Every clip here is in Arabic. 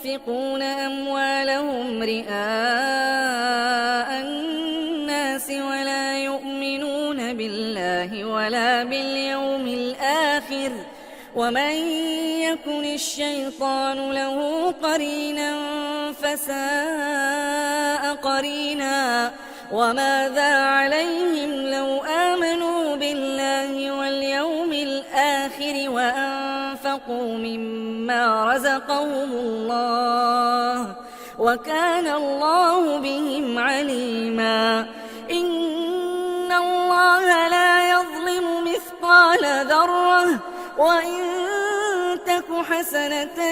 ينفقون أموالهم رئاء الناس ولا يؤمنون بالله ولا باليوم الآخر ومن يكن الشيطان له قرينا فساء قرينا وماذا عليهم لو آمنوا بالله واليوم الآخر وأنفقوا مما رزقهم الله وكان الله بهم عليما إن الله لا يظلم مثقال ذرة وإن تك حسنة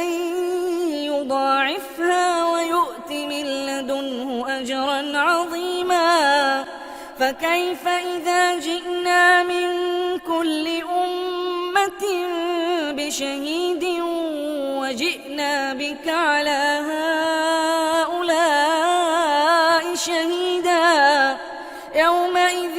يضاعفها ويؤت من لدنه أجرا عظيما فكيف إذا جئنا من كل أمة بشهيد وجئنا بك على هؤلاء شهيدا يومئذ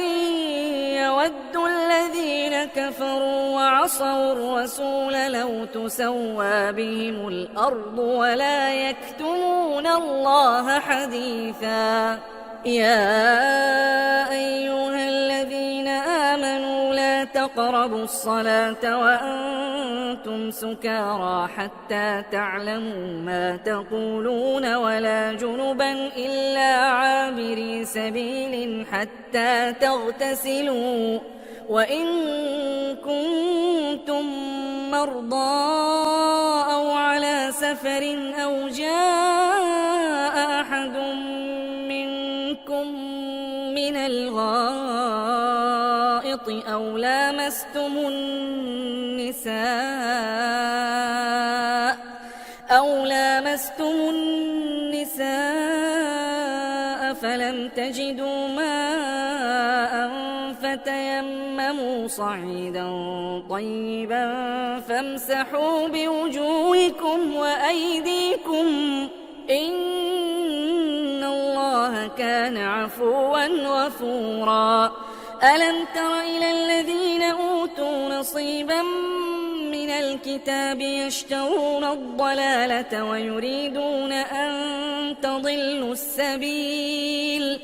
يود الذين كفروا وعصوا الرسول لو تسوى بهم الأرض ولا يكتمون الله حديثا يا أيها الذين آمنوا لا تقربوا الصلاة وأنتم سكارى حتى تعلموا ما تقولون ولا جنبا إلا عابري سبيل حتى تغتسلوا وإن كنتم مرضى أو على سفر أو جاء أحد منكم من الغائط أو لامستم النساء فلم تجدوا ماء فتيمموا صعيدا طيبا فامسحوا بوجوهكم وأيديكم إن الله كان عفوا غفورا ألم تر إلى الذين أوتوا نصيبا من الكتاب يشترون الضلالة ويريدون أن تضلوا السبيل